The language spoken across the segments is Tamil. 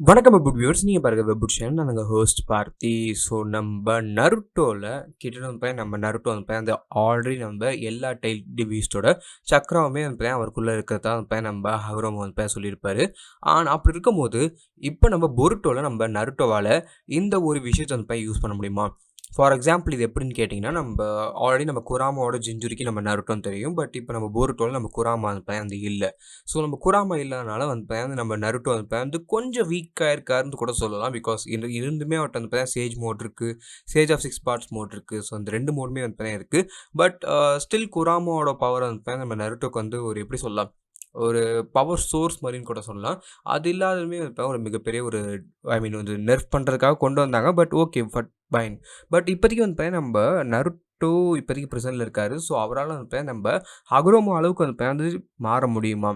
வணக்கம் வெப் வியூவர்ஸ். நீங்கள் பாருங்க வெப் சேனல். நான் உங்கள் ஹோஸ்ட் பார்த்தி. ஸோ நம்ம நருட்டோவில் கிட்ட நம்ம நருட்டோ அந்த ஆல்ரெடி நம்ம எல்லா டைல் பீஸ்டோட சக்கரவுமே அவருக்குள்ளே இருக்கிறதா நம்ம ஹவரோமோ சொல்லியிருப்பாரு. ஆனால் அப்படி இருக்கும்போது இப்போ நம்ம பொருட்டோவில் நம்ம நருட்டோவால் இந்த ஒரு விஷயத்தை யூஸ் பண்ண முடியுமா? ஃபார் எக்ஸாம்பிள் இது எப்படின்னு கேட்டிங்கன்னா, நம்ம ஆல்ரெடி நம்ம குராமாவோட ஜிஞ்சுரிக்கு நம்ம நருட்டோன்னு தெரியும். பட் இப்போ நம்ம போருட்டோவில் நம்ம குராமா இல்லை. ஸோ நம்ம குராமா இல்லாதனால நம்ம நருட்டோ கொஞ்சம் வீக்காக இருக்காருன்னு கூட சொல்லலாம். பிகாஸ் இருந்துமே அவர்கிட்ட சேஜ் மோட் இருக்குது, சேஜ் ஆஃப் 6 பார்ட்ஸ் மோட் இருக்குது. ஸோ அந்த 2 மோடுமே இருக்குது. பட் ஸ்டில் குராமாவோட பவர் நம்ம நருட்டோக்கு ஒரு எப்படி சொல்லலாம், ஒரு பவர் சோர்ஸ் மாதிரின்னு கூட சொல்லலாம். அது இல்லாததுமே ஒரு மிகப்பெரிய ஒரு ஒரு நெர்ஃப் பண்ணுறதுக்காக கொண்டு வந்தாங்க. But okay, fine. பட் இப்போதைக்கு நம்ம நருட்டோ இப்போதைக்கு ப்ரெசென்ட்டில் இருக்கார். ஸோ அவரால் நம்ம ஹகுரோமோ அளவுக்கு மாற முடியுமா?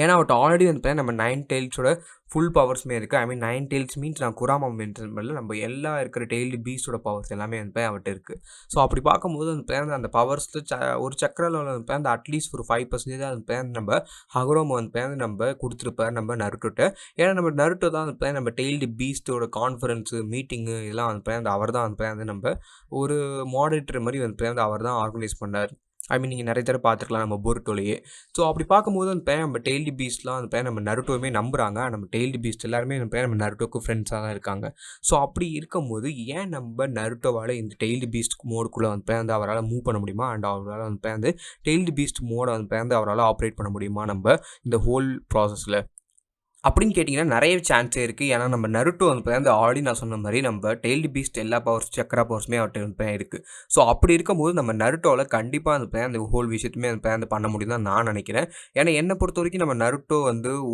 ஏன்னா அவர்கிட்ட ஆல்ரெடி நம்ம 9 டெயில்ஸோட ஃபுல் பவர்ஸுமே இருக்குது. ஐ மீன் 9 டெயில்ஸ் மீன்ஸ் நான் குராமா மென்ஷன் பண்ணல, நம்ம எல்லா இருக்கிற டெய்ல்டு பீஸ்டோட பவர்ஸ் எல்லாமே அவர்கிட்ட இருக்குது. ஸோ அப்படி பார்க்கும்போது அந்த பவர்ஸில் ஒரு சக்கரில் அந்த அட்லீஸ்ட் ஒரு 5% நம்ம ஹகுரோமோ நம்ம கொடுத்துருப்பார் நம்ம நருட்டோட்ட. ஏன்னா நம்ம நருட்டோ தான் நம்ம டெய்ல்டு பீஸ்டோட கான்ஃபரன்ஸு மீட்டிங்கு இதெல்லாம் அவர் தான் நம்ம ஒரு மாடரேட்டர் மாதிரி அவர் தான் ஆர்கனைஸ் பண்ணார். ஐ மீன் நீங்கள் நிறைய தடவை பார்த்துருக்கலாம் நம்ம போருட்டோலையே. ஸோ அப்படி பார்க்கும்போது நம்ம டெய்ல்டு பீஸ்ட்லாம் நம்ம நருட்டோவுமே நம்புகிறாங்க. நம்ம டெய்ல்டு பீஸ்ட் எல்லாருமே நம்ம நருட்டோக்கு ஃப்ரெண்ட்ஸாக தான் இருக்காங்க. ஸோ அப்படி இருக்கும்போது ஏன் நம்ம நருட்டோவால் இந்த டெய்ல்டு பீஸ்ட் மோடுக்குள்ளே அவரால் மூவ் பண்ண முடியுமா? அண்ட் அவரால் டெய்ல்டு பீஸ்ட் மோடை அவரால் ஆப்ரேட் பண்ண முடியுமா நம்ம இந்த ஹோல் ப்ராசஸில் அப்படின்னு கேட்டிங்கன்னா நிறைய சான்ஸே இருக்குது. ஏன்னா நம்ம நருட்டோ ஆல்ரெடி நான் சொன்ன மாதிரி நம்ம டெய்ல்டு பீஸ்ட் எல்லா பவர்ஸ் சக்கரா பவர்ஸுமே அவர்கிட்ட இருக்குது. ஸோ அப்படி இருக்கும்போது நம்ம நருட்டோவில் கண்டிப்பாக அந்த ஹோல் விஷயத்துமே பண்ண முடியும் தான் நான் நினைக்கிறேன். ஏன்னா என்னை பொறுத்த வரைக்கும் நம்ம நருட்டோ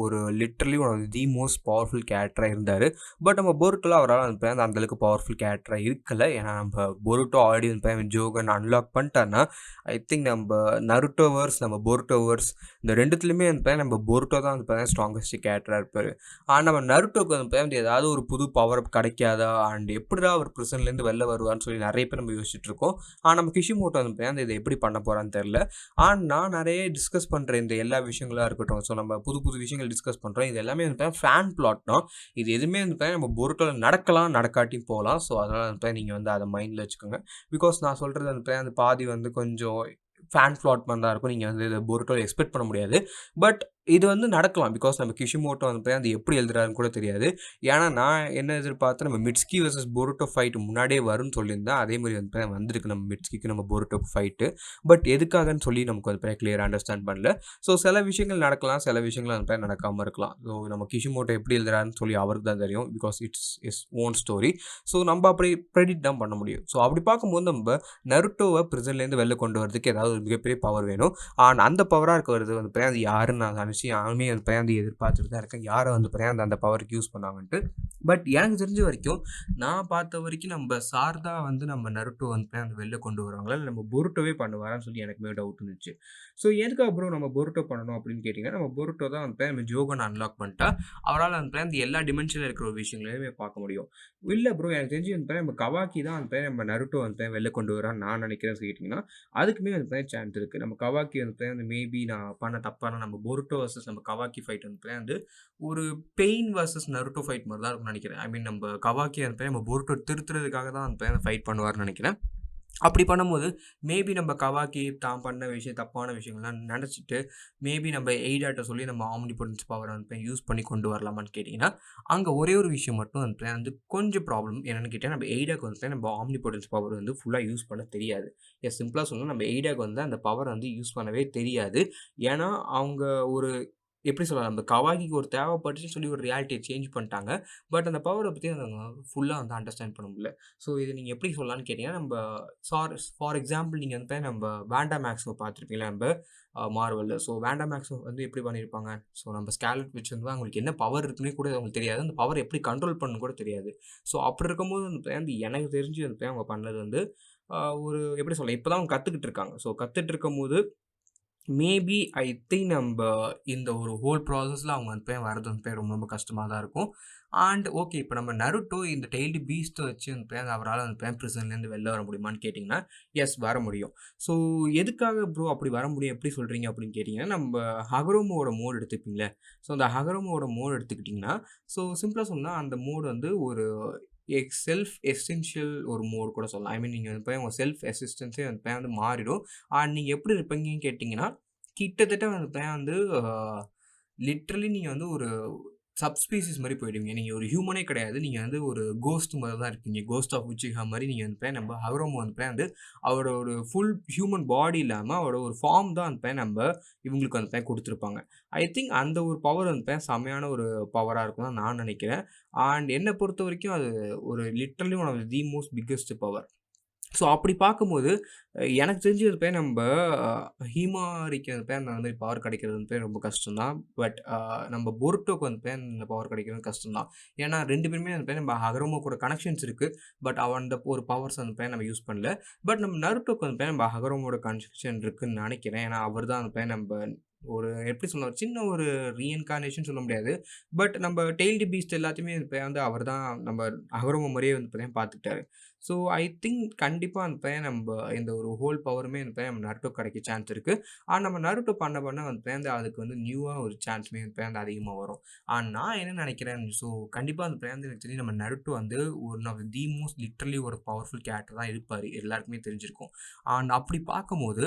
ஒரு literally one of the most powerful கேரக்டராக இருந்தார். பட் நம்ம போருட்டோவில் அவரால் அந்தளவுக்கு பவர்ஃபுல் கேரக்டராக இருக்கலை. ஏன்னா நம்ம போருட்டோ ஆல்ரெடி ஜோகன் அன்லாக் பண்ணிட்டாருன்னா ஐ திங்க் நம்ம நருட்டோவர்ஸ் நம்ம போருட்டோவர்ஸ் இந்த ரெண்டுத்துலையுமே நம்ம போருட்டோ தான் ஸ்ட்ராங்கஸ்ட் கேரக்டராக இருப்பார். ஆனால் நம்ம நருட்டோக்கு ஏதாவது ஒரு புது பவர் கிடைக்காதா, அண்ட் எப்படிடா அவர் ப்ரிசன்லேருந்து வெளில வருவான்னு சொல்லி நிறைய பேர் நம்ம யோசிச்சுட்டு இருக்கோம். ஆனால் நம்ம கிஷிமோட்டோ இதை எப்படி பண்ண போகிறான்னு தெரில. ஆனால் நான் நிறைய டிஸ்கஸ் பண்ணுற இந்த எல்லா விஷயங்களாக இருக்கட்டும், ஸோ நம்ம புது புது விஷயங்கள் டிஸ்கஸ் பண்ணுறோம். இது எல்லாமே ஃபேன் பிளாட்னா இது எதுவுமே நம்ம பொருட்டோவில் நடக்கலாம், நடக்காட்டியும் போகலாம். ஸோ அதனால் நீங்கள் அதை மைண்டில் வச்சுக்கோங்க. பிகாஸ் நான் சொல்கிறது அந்த பாதி கொஞ்சம் ஃபேன் பிளாட் மாதிரி தான் இருக்கும். நீங்கள் இதை பொருட்டோவில் எக்ஸ்பெக்ட் பண்ண முடியாது. பட் இது நடக்கலாம். பிகாஸ் நம்ம கிஷிமோட்டோ அது எப்படி எழுதுறாருன்னு கூட தெரியாது. ஏன்னா நான் என்ன எதிர்பார்த்தேன், நம்ம மிட்ஸ்கி வர்சஸ் போருட்டோ ஃபைட் முன்னாடியே வரும்னு சொல்லியிருந்தேன். அதே மாதிரி வந்திருக்கு நம்ம மிட்ஸ்கிக்கு நம்ம போருட்டோக்கு ஃபைட்டு. பட் எதுக்காகன்னு சொல்லி நமக்கு கிளியர் அண்டர்ஸ்டாண்ட் பண்ணல. ஸோ சில விஷயங்கள் நடக்கலாம், சில விஷயங்கள் நடக்காமல் இருக்கலாம். ஸோ நம்ம கிஷிமோட்டோ எப்படி எழுதுறாருன்னு சொல்லி அவருக்கு தான் தெரியும். Because its own story. So நம்ம அப்படி ப்ரெடிக்ட் தான் பண்ண முடியும். ஸோ அப்படி பார்க்கும்போது நம்ம நருட்டோவை ப்ரிசன்லேருந்து வெளில கொண்டு வரதுக்கு ஏதாவது ஒரு மிகப்பெரிய பவர் வேணும். ஆனால் அந்த பவராக இருக்கிறது அது யாருன்னு நான் யாருமே எதிர்பார்த்துட்டு தான் இருக்கேன். யாரை அந்த பவருக்கு யூஸ் பண்ணாங்கன்ட்டு. பட் எனக்கு தெரிஞ்ச வரைக்கும், நான் பார்த்த வரைக்கும் நம்ம சாரதா நம்ம நருட்டோ அந்த வெளில கொண்டு வருவாங்களா, இல்லை நம்ம பொருட்டோவே பண்ணுவாரான்னு சொல்லி எனக்குமே டவுட் இருந்துச்சு. ஸோ எதுக்கு அப்புறம் நம்ம பொருட்டோ பண்ணணும் அப்படின்னு கேட்டிங்கன்னா, நம்ம பொருட்டோ தான் நம்ம ஜோகன் அன்லாக் பண்ணிட்டா அவரால் அந்த எல்லா டிமென்ஷனில் இருக்கிற ஒரு விஷயங்களையுமே பார்க்க முடியும். இல்லை ப்ரோ, எனக்கு தெரிஞ்சு நம்ம கவாக்கி தான் நம்ம நருட்டோ வெளில கொண்டு வரான்னு நான் நினைக்கிறேன்னு கேட்டிங்கன்னா, அதுக்குமே சான்ஸ் இருக்குது. நம்ம கவாக்கி மேபி நான் பண்ண தப்பான நம்ம பொருட்டோ வர்சஸ் நம்ம கவாக்கி ஃபைட் ஒரு பெயின் வர்சஸ் நருட்டோ ஃபைட் மாதிரி தான் இருக்கும்னு நினைக்கிறேன். ஐ மீன் நம்ம கவாக்கி நம்ம பொருட்டோ திருத்துறதுக்காக தான் ஃபைட் பண்ணுவார்னு நினைக்கிறேன். அப்படி பண்ணும்போது மேபி நம்ம கவாக்கி தான் பண்ண விஷயம் தப்பான விஷயங்கள்லாம் நினச்சிட்டு மேபி நம்ம எய்டாட்ட சொல்லி நம்ம ஆம்னிபொட்டன்ஸ் பவரை யூஸ் பண்ணி கொண்டு வரலாமான்னு கேட்டிங்கன்னா, அங்கே ஒரே ஒரு விஷயம் மட்டும் கொஞ்சம் ப்ராப்ளம் என்னென்னு கேட்டால், நம்ம எய்டாக்கு நம்ம ஆம்னிபொட்டன்ஸ் பவர் ஃபுல்லாக யூஸ் பண்ண தெரியாது. சிம்பிளாக சொல்லணும், நம்ம எய்டாக்கு அந்த பவர் யூஸ் பண்ணவே தெரியாது. ஏன்னா அவங்க ஒரு எப்படி சொல்லலாம், நம்ம கவாகிக்கு ஒரு தேவைப்பட்டுச்சுன்னு சொல்லி ஒரு ரியாலிட்டியை சேஞ்ச் பண்ணிட்டாங்க. பட் அந்த பவரை பற்றி ஃபுல்லாக அண்டர்ஸ்டாண்ட் பண்ண முடியல. ஸோ இதை நீங்கள் எப்படி சொல்லலான்னு கேட்டிங்கன்னா, நம்ம ஃபார் எக்ஸாம்பிள் நீங்கள் நம்ம வேண்டா மேக்ஸிமோ பார்த்துருப்பீங்களா நம்ம மார்வலில். ஸோ வேண்டா மேக்ஸிமோ எப்படி பண்ணியிருப்பாங்க, ஸோ நம்ம ஸ்கேலட் விச் அவங்களுக்கு என்ன பவர் இருக்குன்னே கூட அவங்களுக்கு தெரியாது. அந்த பவர் எப்படி கண்ட்ரோல் பண்ணணும் கூட தெரியாது. ஸோ அப்படி இருக்கும்போது எனக்கு தெரிஞ்சு அவங்க பண்ணது ஒரு எப்படி சொல்ல, இப்போ தான் அவங்க கற்றுக்கிட்டு இருக்காங்க. ஸோ கற்றுட்டு இருக்கும்போது மேபி ஐ திங்க் நம்ப இந்த ஒரு ஹோல் ப்ராசஸில் அவங்க வந்து போய் வரது வந்து போய் ரொம்ப ரொம்ப கஷ்டமாக தான் இருக்கும். அண்ட் ஓகே இப்போ நம்ம நருட்டோ இந்த டெய்லி பீஸ்ட்டை வச்சு வந்து போய் அவரால் வந்து போய் ப்ரிசன்லேருந்து வெளில வர முடியுமான்னு கேட்டிங்கன்னா எஸ் வர முடியும். ஸோ எதுக்காக ப்ரோ அப்படி வர முடியும் எப்படி சொல்கிறீங்க அப்படின்னு கேட்டிங்கன்னா நம்ம ஹகரோமோட மோட் எடுத்துப்பீங்களே. ஸோ அந்த ஹகரோமோட மோட் எடுத்துக்கிட்டிங்கன்னா ஸோ சிம்பிளாக சொன்னால் அந்த மோடு வந்து ஒரு செல்ஃப் எசென்ஷியல் ஒரு மோடு கூட சொல்லலாம். ஐ மீன் நீங்கள் வந்து போய் உங்கள் செல்ஃப் எசிஸ்டன்ஸே வந்து போய் வந்து மாறிடும். அண்ட் நீங்கள் எப்படி இருப்பீங்கன்னு கேட்டிங்கன்னா கிட்டத்தட்ட வந்து போய் வந்து லிட்ரலி நீங்கள் வந்து ஒரு சப்ஸ்பீசிஸ் மாதிரி போயிடுவீங்க. நீங்கள் ஒரு ஹியூமனே கிடையாது. நீங்கள் வந்து ஒரு கோஸ்ட் மாதிரி தான் இருப்பீங்க. கோஸ்ட் ஆஃப் உச்சிஹா மாதிரி நீங்கள் வந்து போய் நம்ம ஹகரோமோ வந்து போய் வந்து அவரோட ஒரு ஃபுல் ஹியூமன் பாடி இல்லாமல் அவரோட ஒரு ஃபார்ம் தான் வந்து போய் நம்ம இவங்களுக்கு வந்து போய் கொடுத்துருப்பாங்க. ஐ திங்க் அந்த ஒரு பவர் வந்து போய் செம்மையான ஒரு பவராக இருக்கும் தான் நான் நினைக்கிறேன். அண்ட் என்னை பொறுத்த வரைக்கும் அது ஒரு literally one of the most biggest power. So அப்படி பார்க்கும்போது எனக்கு தெரிஞ்சது போய் நம்ம ஹீமாரிக்கு வந்து போய் அந்த மாதிரி பவர் கிடைக்கிறது வந்து போய் ரொம்ப கஷ்டம் தான். பட் நம்ம பொருட்டோக்கு வந்து போய் அந்த பவர் கிடைக்கிறது கஷ்டம் தான். ஏன்னா 2 பேருமே வந்து போய் நம்ம ஹகரோமோ கூட கனெக்ஷன்ஸ் இருக்குது. பட் அவன் அந்த ஒரு பவர்ஸ் வந்து போய் நம்ம யூஸ் பண்ணல. பட் நம்ம நருட்டோக்கு வந்து போய் நம்ம ஹகரோமோட கனெக்ஷன் இருக்குன்னு நினைக்கிறேன். ஏன்னா அவர் தான் வந்து போய் நம்ம ஒரு எப்படி சொல்லணும் சின்ன ஒரு ரீஇன்கார்னேஷன் சொல்ல முடியாது. பட் நம்ம டெய்ல்டு பீஸ்ட் எல்லாத்தையுமே இப்போ வந்து அவர் தான் நம்ம ஹகரோமோ மாதிரியே வந்து பார்த்தீங்கன்னா பார்த்துக்கிட்டாரு. ஸோ ஐ திங்க் கண்டிப்பாக அந்த பையன் நம்ம இந்த ஒரு ஹோல் பவருமே அந்த பையன் நம்ம நருட்டோ கிடைக்க சான்ஸ் இருக்குது. ஆனால் நம்ம நருட்டோ பண்ண வந்து பேருந்து அதுக்கு வந்து நியூவாக ஒரு சான்ஸுமே வந்து பேருந்து அதிகமாக வரும். ஆனால் நான் என்ன நினைக்கிறேன் ஸோ கண்டிப்பாக அந்த பேருந்து எனக்கு தெரிஞ்சு நம்ம நருட்டோ வந்து one of the most literally ஒரு பவர்ஃபுல் கேரக்டர் தான் இருப்பார். எல்லாருக்குமே தெரிஞ்சிருக்கும். அண்ட் அப்படி பார்க்கும்போது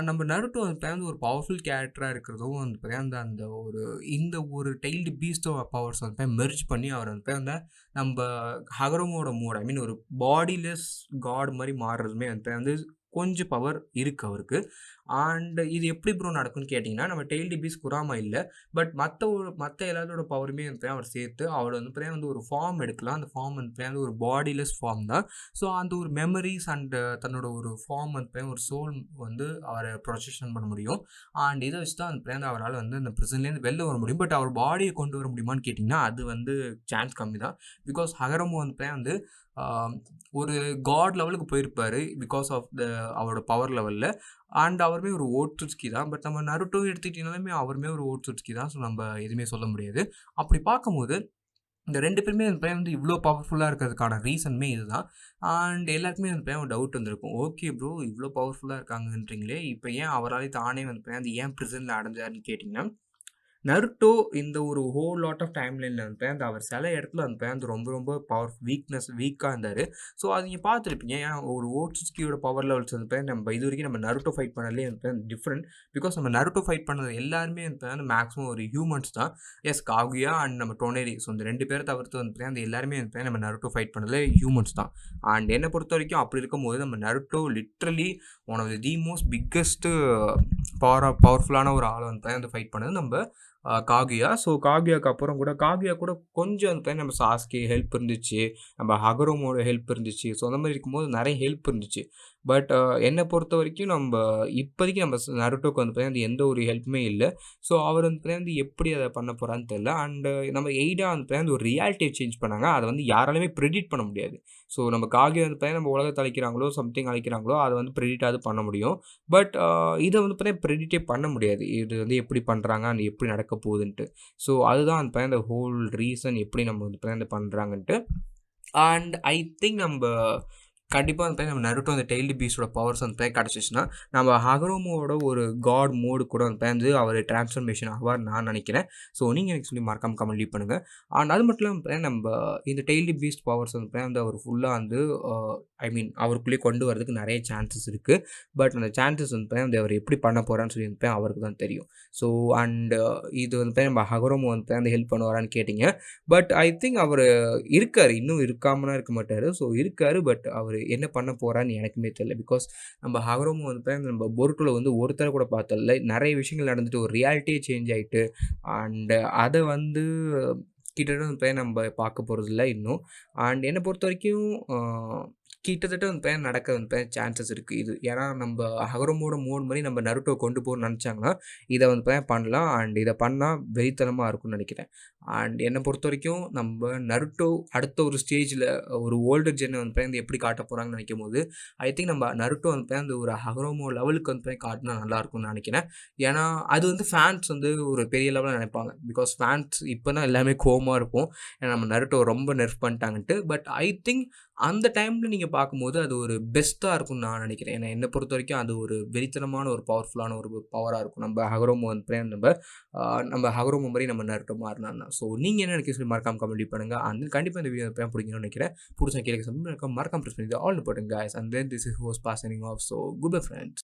நம்ம நருட்டோ வந்து பேருந்து ஒரு பவர்ஃபுல் கேரக்டராக இருக்கிறதும் வந்து பேருந்து அந்த ஒரு இந்த ஒரு டெய்ல்டு பீஸ்டோ பவர்ஸ் வந்து மெர்ஜ் பண்ணி அவர் வந்து பேருந்து நம்ம ஹகரோமோட மோட் ஐ மீன் ஒரு பாடிலெஸ் காட் மாதிரி மாறுறதுமே வந்து கொஞ்சம் பவர் இருக்குது அவருக்கு. அண்ட் இது எப்படி ப்ரோ நடக்கும்னு கேட்டிங்கன்னா நம்ம டெய்ல்டு பீஸ் குராமா இல்லை. பட் மற்ற எல்லாத்தோட பவருமே வந்து அவர் சேர்த்து அவர் வந்து ஒரு ஃபார்ம் எடுக்கலாம். அந்த ஃபார்ம் வந்து ஒரு பாடிலெஸ் ஃபார்ம் தான். ஸோ அந்த ஒரு மெமரிஸ் அண்ட் தன்னோட ஒரு ஃபார்ம் வந்து ஒரு சோல் வந்து அவரை ப்ரொஜெக்ஷன் பண்ண முடியும். அண்ட் இதை வச்சு தான் வந்து அவரால் வந்து அந்த ப்ரிசன்லேருந்து வெளில வர முடியும். பட் அவர் பாடியை கொண்டு வர முடியுமான்னு கேட்டிங்கன்னா அது வந்து சான்ஸ் கம்மி தான். பிகாஸ் ஹகரமோ வந்து ஒரு காட் லெவலுக்கு போயிருப்பார் பிகாஸ் ஆஃப் அவரோட பவர் லெவலில். அண்ட் அவருமே ஒரு ஓட்சுட்சுகி தான். பட் நம்ம நருட்டோ எடுத்துக்கிட்டிங்கனாலுமே அவருமே ஒரு ஓட்சுட்சுகி தான். ஸோ நம்ம எதுவுமே சொல்ல முடியாது. அப்படி பார்க்கும்போது இந்த 2 பேருமே அந்த பையன் வந்து இவ்வளோ பவர்ஃபுல்லாக இருக்கிறதுக்கான ரீசனுமே இதுதான். அண்ட் எல்லாருக்குமே அந்த பையன் ஒரு டவுட் வந்திருக்கும். ஓகே ப்ரோ இவ்வளோ பவர்ஃபுல்லாக இருக்காங்கன்றீங்களே இப்போ ஏன் அவராலே தானே வந்து பையன் அது ஏன் ப்ரிசனில் அடைஞ்சாருன்னு கேட்டிங்கன்னா நருட்டோ இந்த ஒரு ஹோல் லாட் ஆஃப் டைம்லைனில் வந்து அந்த அவர் சில இடத்துல வந்து ரொம்ப ரொம்ப வீக்காக இருந்தார். ஸோ அது நீங்கள் பார்த்துருப்பீங்க. ஏன் ஒரு ஓட்சுஸ்கியோட பவர் லெவல்ஸ் வந்து நம்ம இது வரைக்கும் நம்ம நருட்டோ ஃபைட் பண்ணலே வந்து டிஃப்ரெண்ட். பிகாஸ் நம்ம நருட்டோ ஃபைட் பண்ணது எல்லாருமே வந்து மேக்ஸிமம் ஒரு ஹியூமன்ஸ் தான். எஸ் காகுயா அண்ட் நம்ம டொனேரி. ஸோ இந்த 2 பேரை தவிர்த்து வந்து அந்த எல்லாருமே வந்து நம்ம நருட்டோ ஃபைட் பண்ணதில் ஹியூமன்ஸ் தான். அண்ட் என்னை பொறுத்த வரைக்கும் அப்படி இருக்கும்போது நம்ம Naruto literally one of the most biggest பவர்ஃபுல்லான ஒரு ஆளை வந்து ஃபைட் பண்ணது நம்ம காகுயா. ஸோ காகுயாவுக்கு அப்புறம் கூட காகுயா கூட கொஞ்சம் அந்த டைம் நம்ம சாஸ்கே ஹெல்ப் இருந்துச்சு. நம்ம ஹகரோமோட ஹெல்ப் இருந்துச்சு. ஸோ அந்த மாதிரி இருக்கும்போது நிறைய ஹெல்ப் இருந்துச்சு. பட் என்னை பொறுத்த வரைக்கும் நம்ம இப்போதைக்கு நம்ம நருட்டோக்கு வந்து பார்த்தீங்கன்னா எந்த ஒரு ஹெல்ப்புமே இல்லை. ஸோ அவர் வந்து எப்படி அதை பண்ண போகிறான்னு தெரியல. அண்டு நம்ம எய்டா வந்து ஒரு ரியாலிட்டியை சேஞ்ச் பண்ணாங்க. அதை வந்து யாராலுமே ப்ரெடிக்ட் பண்ண முடியாது. ஸோ நம்ம காகி வந்து பார்த்தீங்கன்னா நம்ம உலகத்தை அழிக்கிறாங்களோ சம்திங் அழிக்கிறாங்களோ அதை வந்து ப்ரெடிக்டாவது பண்ண முடியும். பட் இதை வந்து பார்த்தீங்கன்னா ப்ரெடிக்டே பண்ண முடியாது. இது வந்து எப்படி பண்ணுறாங்க அண்ட் எப்படி நடக்க போகுதுன்ட்டு. ஸோ அதுதான் அந்த பார்த்தீங்கன்னா இந்த ஹோல் ரீசன் எப்படி நம்ம வந்து பார்த்தீங்கன்னா பண்ணுறாங்கன்ட்டு. அண்ட் ஐ திங்க் நம்ம கண்டிப்பாக வந்து நம்ம நருட்டோ அந்த டெய்ல்டு பீஸ்டோட பவர்ஸ் வந்து கிடச்சிச்சுன்னா நம்ம ஹகரோமோட ஒரு காட் மோடு கூட வந்து அவர் டிரான்ஸ்ஃபர்மேஷன் ஆவார் நான் நினைக்கிறேன். ஸோ நீங்கள் எனக்கு சொல்லி மறக்காம கமெண்ட் லீவ் பண்ணுங்கள். அண்ட் அது மட்டும் இல்லாமல் நம்ம இந்த டெய்ல்டு பீஸ்ட் பவர்ஸ் வந்து அவர் ஃபுல்லாக வந்து ஐ மீன் அவருக்குள்ளேயே கொண்டு வரதுக்கு நிறைய சான்சஸ் இருக்குது. பட் அந்த சான்சஸ் வந்து அவர் எப்படி பண்ண போகிறான்னு சொல்லி வந்து அவருக்கு தான் தெரியும். ஸோ அண்டு இது வந்து நம்ம ஹகரோமோ வந்து ஹெல்ப் பண்ணுவாரான்னு கேட்டிங்க. பட் ஐ திங்க் அவர் இருக்கார். இன்னும் இருக்காமலாம் இருக்க மாட்டார். ஸோ இருக்கார். பட் அவர் என்ன பண்ண போகிறான்னு எனக்குமே தெரியல. பிகாஸ் நம்ம ஹகரோமோ வந்து நம்ம பொருட்டில் வந்து ஒருத்தரை கூட பார்த்ததில்ல. நிறைய விஷயங்கள் நடந்துட்டு ஒரு ரியாலிட்டியே சேஞ்ச் ஆகிட்டு அண்டு அதை வந்து கிட்டத்தட்ட நம்ம பார்க்க போகிறதில்ல இன்னும். அண்ட் என்னை பொறுத்த வரைக்கும் கிட்டத்தட்ட வந்து பார்த்தீங்கன்னா நடக்க வந்து பார்த்தீங்கன்னா சான்சஸ் இருக்குது இது. ஏன்னா நம்ம ஹகரோமோட மோட் மாரி நம்ம நருட்டோ கொண்டு போகணும்னு நெனச்சாங்கன்னா, இத வந்து பார்த்தீங்கன்னா பண்ணலாம். அண்ட் இத பண்ணா வெறித்தனமா இருக்கும்னு நெனைக்கிறேன். அண்ட் என்ன பொறுத்தவரைக்கும் நம்ம நருட்டோ அடுத்த ஒரு ஸ்டேஜ்ல ஒரு ஓல்டர் ஜென்ன வந்து பார்த்தீங்கன்னா எப்படி காட்டப் போறாங்கன்னு நெனைக்கும்போது, ஐ திங்க் நம்ம நருட்டோ வந்து பார்த்தீங்கன்னா அந்த ஒரு ஹகரோமோ லெவலுக்கு வந்து பார்த்தீங்கன்னா காட்டுனா நல்லாருக்கும்னு நெனைக்கிறேன். ஏன்னா, அது வந்து ஃபேன்ஸ் வந்து ஒரு பெரிய லெவல்ல நெனைப்பாங்க. பிகாஸ் ஃபேன்ஸ் இப்ப தான் எல்லாமே கோவமா இருப்போம். ஏன்னா நம்ம நருட்டோ ரொம்ப நெர்ஃப் பண்ணிட்டாங்கன்ட்டு. பட் ஐ திங்க் அந்த டைம்ல நீங்க பார்க்கும்போது, அது ஒரு பெஸ்ட்டா இருக்கும்னு நான் நெனைக்கிறேன். ஏன்னா என்ன பொறுத்தவரைக்கும் அது ஒரு வெறித்தனமான ஒரு பவர்ஃபுல்லான ஒரு பவரா இருக்கும். நம்ம ஹகரோமோ வந்து நம்ம ஹகரோமோ மாரி நம்ம நருட்டோ மாறுனான்னா. ஸோ நீங்க என்ன நெனைக்கிறீங்கன்னு சொல்லி மறக்காம கமெண்ட் பண்ணுங்க. அண்ட் தென் கண்டிப்பா இந்த வீடியோ பிடிக்கும்னு நெனைக்கிறேன். புடிச்சா கீழ மறக்காம பிரஸ் பண்ணி ஆல் போட்டுருங்க guys. And then this is host boss signing off. So good bye friends.